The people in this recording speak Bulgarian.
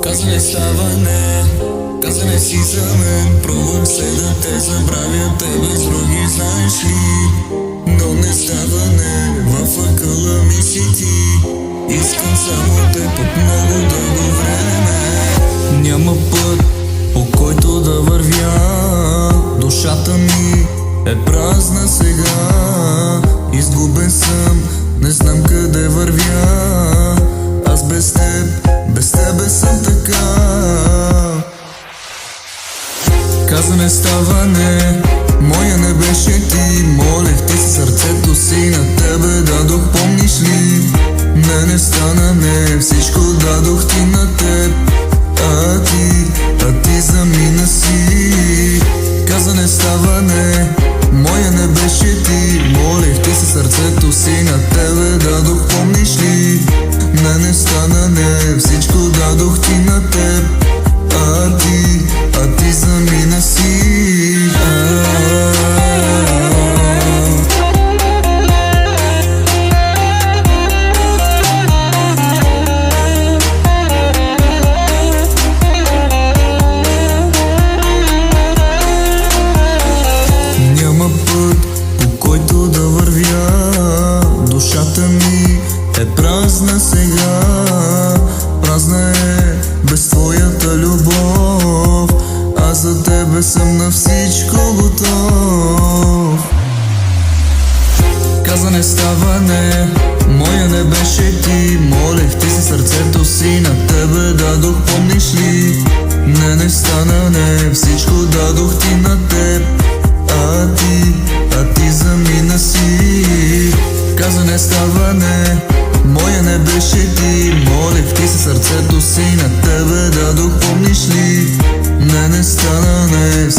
Каза не става не, каза не си за мен. Пробвам се да те забравя, тебе с други знаеш ли. Но не става не, в акъла ми си ти. Искам само те под много дълго време. Няма път, по който да вървя. Душата ми е празна сега. Изгубен съм, не знам къде вървя. Аз без тебе съм така. Каза не става не, моя не беше ти. Молех ти си сърцето си, на тебе дадох, помниш ли? Не стана не, всичко дадох ти на теб. А ти замина си. Каза не става не, моя не беше ти. Молех ти си сърцето си, на тебе дадох, помниш ли? Не стана не, всичко дадох ти на теб. А ти замина си. Няма път, по който да вървя. Душата ми е празна сега. Празна е без твоята любов. Аз за тебе съм на всичко готов. Каза не става не, моя не беше ти. Молех ти си сърцето си, на тебе дадох, помниш ли? Не стана не, всичко дадох ти на теб. А ти замина си. Каза не става не, моя не беше ти. Молех ти си сърцето си, на тебе дадох, помниш ли? Не стана не,